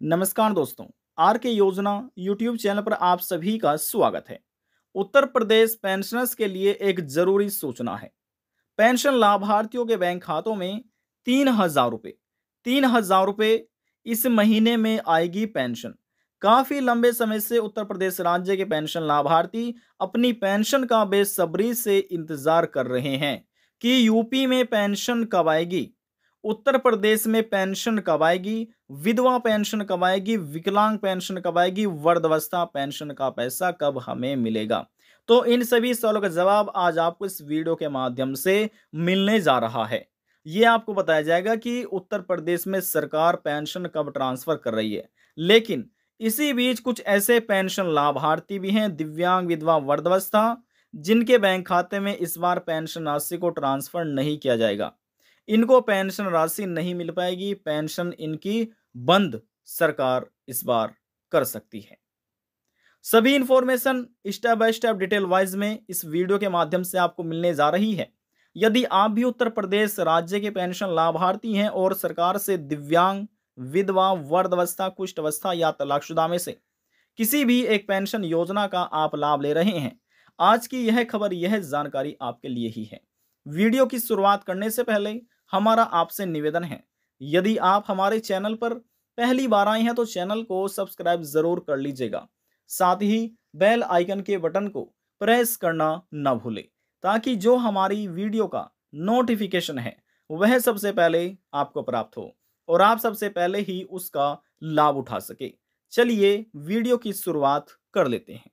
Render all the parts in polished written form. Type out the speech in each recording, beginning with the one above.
नमस्कार दोस्तों। आर के योजना यूट्यूब चैनल पर आप सभी का स्वागत है। उत्तर प्रदेश पेंशनर्स के लिए एक जरूरी सूचना है। पेंशन लाभार्थियों के बैंक खातों में 3,000 रुपये इस महीने में आएगी पेंशन। काफी लंबे समय से उत्तर प्रदेश राज्य के पेंशन लाभार्थी अपनी पेंशन का बेसब्री से इंतजार कर रहे हैं कि यूपी में पेंशन कब आएगी, उत्तर प्रदेश में पेंशन कब आएगी, विधवा पेंशन कब आएगी, विकलांग पेंशन कब आएगी, वृद्धावस्था पेंशन का पैसा कब हमें मिलेगा। तो इन सभी सवालों का जवाब आज आपको इस वीडियो के माध्यम से मिलने जा रहा है। ये आपको बताया जाएगा कि उत्तर प्रदेश में सरकार पेंशन कब ट्रांसफर कर रही है। लेकिन इसी बीच कुछ ऐसे पेंशन लाभार्थी भी हैं, दिव्यांग, विधवा, वृद्धावस्था, जिनके बैंक खाते में इस बार पेंशन राशि को ट्रांसफर नहीं किया जाएगा। इनको पेंशन राशि नहीं मिल पाएगी, पेंशन इनकी बंद सरकार इस बार कर सकती है। सभी information step by step detail wise में इस वीडियो के माध्यम से आपको मिलने जा रही है। यदि आप भी उत्तर प्रदेश राज्य के पेंशन लाभार्थी हैं और सरकार से दिव्यांग, विधवा, वृद्धावस्था, कुष्ठ अवस्था या तलाकशुदा में से किसी भी एक पेंशन योजना का आप लाभ ले रहे हैं, आज की यह खबर, यह जानकारी आपके लिए ही है। वीडियो की शुरुआत करने से पहले हमारा आपसे निवेदन है, यदि आप हमारे चैनल पर पहली बार आए हैं तो चैनल को सब्सक्राइब जरूर कर लीजिएगा। साथ ही बेल आइकन के बटन को प्रेस करना न भूलें, ताकि जो हमारी वीडियो का नोटिफिकेशन है वह सबसे पहले आपको प्राप्त हो और आप सबसे पहले ही उसका लाभ उठा सके। चलिए वीडियो की शुरुआत कर लेते हैं।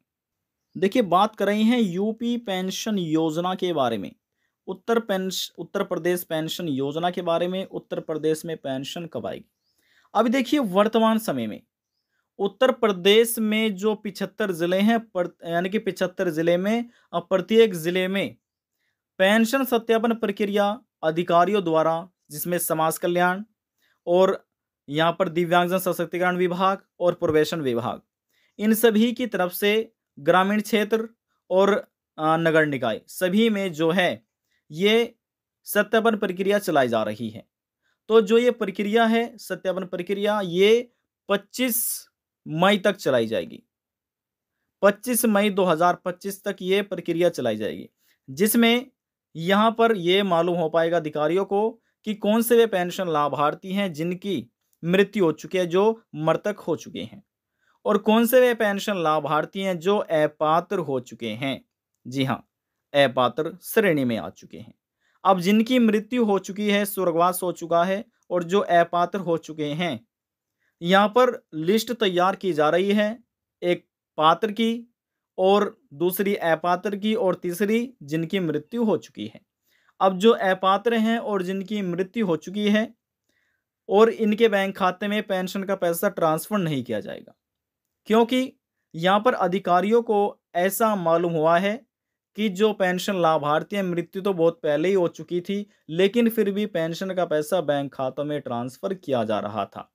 देखिए, बात कर रहे हैं यूपी पेंशन योजना के बारे में। उत्तर प्रदेश पेंशन योजना के बारे में। उत्तर प्रदेश में पेंशन कब आएगी? अभी देखिए, वर्तमान समय में उत्तर प्रदेश में जो 75 जिले हैं, यानी कि 75 जिले में प्रत्येक जिले में पेंशन सत्यापन प्रक्रिया अधिकारियों द्वारा, जिसमें समाज कल्याण और यहाँ पर दिव्यांगजन सशक्तिकरण विभाग और प्रवेशन विभाग, इन सभी की तरफ से ग्रामीण क्षेत्र और नगर निकाय सभी में जो है ये सत्यापन प्रक्रिया चलाई जा रही है। तो जो ये प्रक्रिया है, सत्यापन प्रक्रिया, ये 25 मई तक चलाई जाएगी। 25 मई 2025 तक ये प्रक्रिया चलाई जाएगी, जिसमें यहाँ पर ये मालूम हो पाएगा अधिकारियों को कि कौन से वे पेंशन लाभार्थी हैं जिनकी मृत्यु हो चुकी है, जो मृतक हो चुके हैं, और कौन से वे पेंशन लाभार्थी हैं जो अपात्र हो चुके हैं। जी हाँ, अपात्र श्रेणी में आ चुके हैं। अब जिनकी मृत्यु हो चुकी है, स्वर्गवास हो चुका है, और जो अपात्र हो चुके हैं, यहाँ पर लिस्ट तैयार की जा रही है, एक पात्र की और दूसरी अपात्र की और तीसरी जिनकी मृत्यु हो चुकी है। अब जो अपात्र हैं और जिनकी मृत्यु हो चुकी है और इनके बैंक खाते में पेंशन का पैसा ट्रांसफर नहीं किया जाएगा, क्योंकि यहाँ पर अधिकारियों को ऐसा मालूम हुआ है कि जो पेंशन लाभार्थी हैं, मृत्यु तो बहुत पहले ही हो चुकी थी, लेकिन फिर भी पेंशन का पैसा बैंक खातों में ट्रांसफर किया जा रहा था।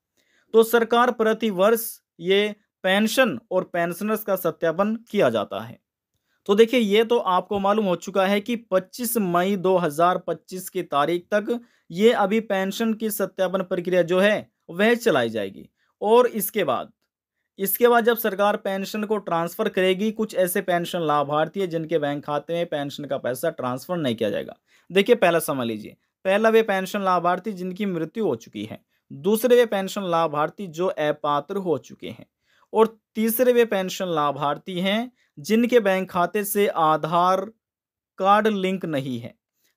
तो सरकार प्रति वर्ष ये पेंशन और पेंशनर्स का सत्यापन किया जाता है। तो देखिए, ये तो आपको मालूम हो चुका है कि 25 मई 2025 की तारीख तक ये अभी पेंशन की सत्यापन प्रक्रिया जो है वह चलाई जाएगी। और इसके बाद जब सरकार पेंशन को ट्रांसफर करेगी, कुछ ऐसे पेंशन लाभार्थी हैं जिनके बैंक खाते में पेंशन का पैसा ट्रांसफर नहीं किया जाएगा। देखिए, पहला समझ लीजिए, पहला वे पेंशन लाभार्थी जिनकी मृत्यु हो चुकी है, दूसरे वे पेंशन लाभार्थी जो अपात्र हो चुके हैं, और तीसरे वे पेंशन लाभार्थी हैं जिनके बैंक खाते से आधार कार्ड लिंक नहीं है,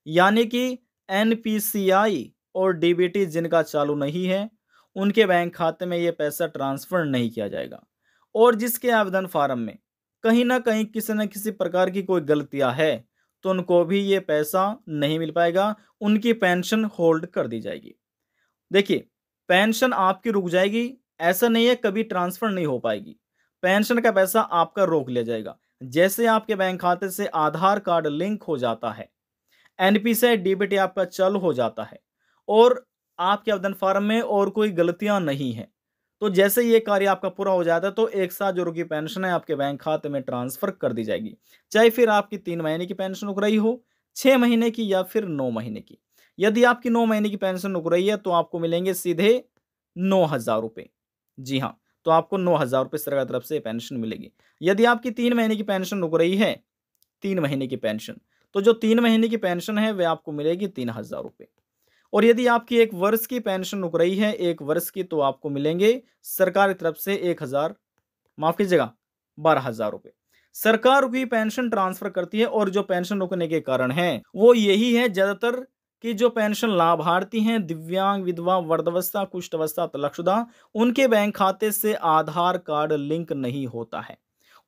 यानी कि एनपीसीआई और डीबीटी जिनका चालू नहीं है, उनके बैंक खाते में ये पैसा ट्रांसफर नहीं किया जाएगा। और जिसके आवेदन फार्म में कहीं ना कहीं किसी न किसी प्रकार की कोई गलतियां है, तो उनको भी ये पैसा नहीं मिल पाएगा, उनकी पेंशन होल्ड कर दी जाएगी। देखिए, पेंशन आपकी रुक जाएगी, ऐसा नहीं है कभी ट्रांसफर नहीं हो पाएगी। पेंशन का पैसा आपका रोक लिया जाएगा। जैसे आपके बैंक खाते से आधार कार्ड लिंक हो जाता है, एनपीसीआई डीबीटी आपका चालू हो जाता है और आपके आवेदन फार्म में और कोई गलतियां नहीं है, तो जैसे ये कार्य आपका पूरा हो जाता है तो एक साथ जो रुकी पेंशन है आपके बैंक खाते में ट्रांसफर कर दी जाएगी। चाहे फिर आपकी 3 महीने की पेंशन रुक रही हो, 6 महीने की या फिर 9 महीने की। यदि आपकी 9 महीने की पेंशन रुक रही है तो आपको मिलेंगे सीधे 9,000 रुपये। जी हाँ, तो आपको 9,000 रुपये सरकार की तरफ से पेंशन मिलेगी। यदि आपकी 3 महीने की पेंशन रुक रही है, 3 महीने की पेंशन, तो जो 3 महीने की पेंशन है वह आपको मिलेगी 3,000 रुपये। और यदि आपकी 1 वर्ष की पेंशन रुक रही है, 1 वर्ष की, तो आपको मिलेंगे सरकार की तरफ से 1,000, माफ़ कीजिएगा, 12,000 रुपये। सरकार की पेंशन ट्रांसफ़र करती है और जो पेंशन रुकने के कारण हैं, वो यही है ज़्यादातर कि जो पेंशन लाभार्थी हैं, दिव्यांग, विधवा, वृद्धावस्था, कुष्ठावस्था, तलाकशुदा, उनके बैंक खाते से आधार कार्ड लिंक नहीं होता है।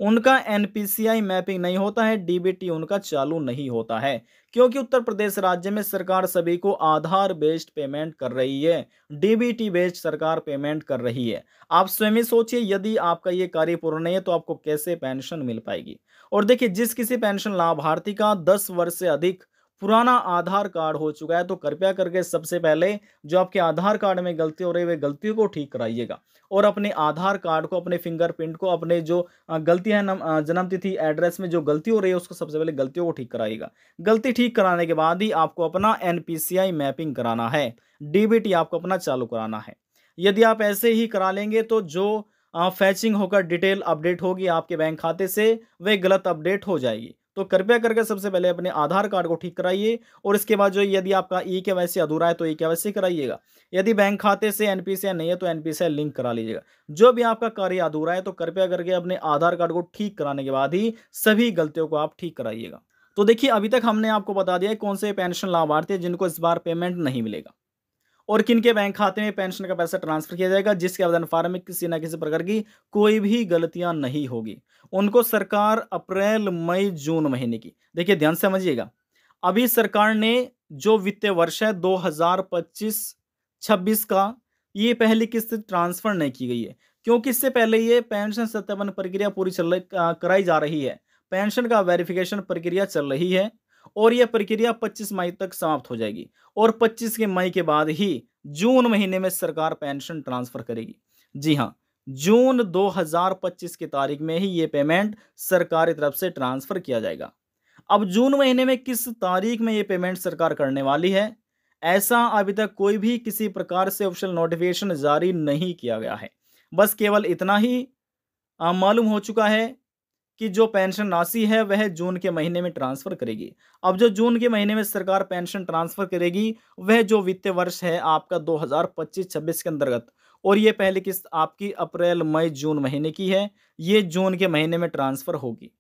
उनका एनपीसीआई मैपिंग नहीं होता है, डीबीटी उनका चालू नहीं होता है, क्योंकि उत्तर प्रदेश राज्य में सरकार सभी को आधार बेस्ड पेमेंट कर रही है, डीबीटी बेस्ड सरकार पेमेंट कर रही है। आप स्वयं ही सोचिए, यदि आपका ये कार्य पूर्ण नहीं है तो आपको कैसे पेंशन मिल पाएगी। और देखिए, जिस किसी पेंशन लाभार्थी का 10 वर्ष से अधिक पुराना आधार कार्ड हो चुका है, तो कृपया करके सबसे पहले जो आपके आधार कार्ड में गलती हो रही है, वे गलतियों को ठीक कराइएगा और अपने आधार कार्ड को, अपने फिंगरप्रिंट को, अपने जो गलतियां जन्म तिथि, एड्रेस में जो गलती हो रही है, उसको सबसे पहले गलतियों को ठीक कराइएगा। गलती ठीक कराने के बाद ही आपको अपना एनपीसीआई मैपिंग कराना है, डीबीटी आपको अपना चालू कराना है। यदि आप ऐसे ही करा लेंगे तो जो फैचिंग होकर डिटेल अपडेट होगी आपके बैंक खाते से, वह गलत अपडेट हो जाएगी। तो कृपया करके सबसे पहले अपने आधार कार्ड को ठीक कराइए और इसके बाद जो, यदि आपका ई-केवाईसी अधूरा है तो ई-केवाईसी कराइएगा। यदि बैंक खाते से एनपीसीआई नहीं है तो एनपीसीआई लिंक करा लीजिएगा। जो भी आपका कार्य अधूरा है तो कृपया करके अपने आधार कार्ड को ठीक कराने के बाद ही सभी गलतियों को आप ठीक कराइएगा। तो देखिए, अभी तक हमने आपको बता दिया है कौन से पेंशन लाभार्थी हैं जिनको इस बार पेमेंट नहीं मिलेगा और किनके बैंक खाते में पेंशन का पैसा ट्रांसफर किया जाएगा, जिसके आवेदन फार्म में किसी न किसी प्रकार की कोई भी गलतियां नहीं होगी। उनको सरकार अप्रैल, मई, जून महीने की, देखिए ध्यान से समझिएगा, अभी सरकार ने जो वित्तीय वर्ष है 2025-26 का, ये पहली किस्त ट्रांसफर नहीं की गई है, क्योंकि इससे पहले ये पेंशन सत्यापन प्रक्रिया पूरी कराई जा रही है। पेंशन का वेरिफिकेशन प्रक्रिया चल रही है और यह प्रक्रिया 25 मई तक समाप्त हो जाएगी और 25 के मई के बाद ही जून महीने में सरकार पेंशन ट्रांसफर करेगी। जी हाँ, जून 2025 की तारीख में ही ये पेमेंट सरकार की तरफ से ट्रांसफर किया जाएगा। अब जून महीने में किस तारीख में ये पेमेंट सरकार करने वाली है, ऐसा अभी तक कोई भी किसी प्रकार से ऑफिशियल नोटिफिकेशन जारी नहीं किया गया है। बस केवल इतना ही मालूम हो चुका है कि जो पेंशन राशि है वह जून के महीने में ट्रांसफर करेगी। अब जो जून के महीने में सरकार पेंशन ट्रांसफर करेगी, वह जो वित्तीय वर्ष है आपका 2025-26 के अंतर्गत, और ये पहली किस्त आपकी अप्रैल, मई, जून महीने की है, ये जून के महीने में ट्रांसफर होगी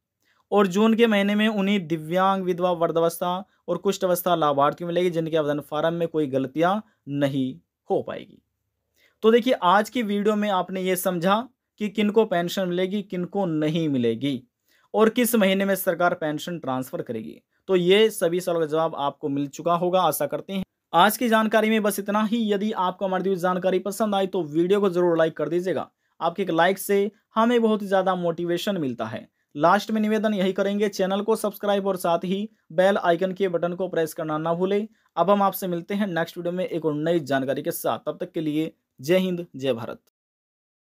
और जून के महीने में उन्हीं दिव्यांग, विधवा, वृद्धावस्था और कुष्ठावस्था लाभार्थियों मिलेगी जिनके आवेदन फार्म में कोई गलतियां नहीं हो पाएगी। तो देखिए, आज की वीडियो में आपने ये समझा कि किनको पेंशन मिलेगी, किनको नहीं मिलेगी और किस महीने में सरकार पेंशन ट्रांसफर करेगी। तो ये सभी सवालों का जवाब आपको मिल चुका होगा, आशा करते हैं। आज की जानकारी में बस इतना ही। यदि आपको हमारी दी हुई जानकारी पसंद आई तो वीडियो को जरूर लाइक कर दीजिएगा। आपके एक लाइक से हमें बहुत ही ज्यादा मोटिवेशन मिलता है। लास्ट में निवेदन यही करेंगे, चैनल को सब्सक्राइब और साथ ही बेल आइकन के बटन को प्रेस करना ना भूलें। अब हम आपसे मिलते हैं नेक्स्ट वीडियो में एक और नई जानकारी के साथ। तब तक के लिए जय हिंद, जय भारत।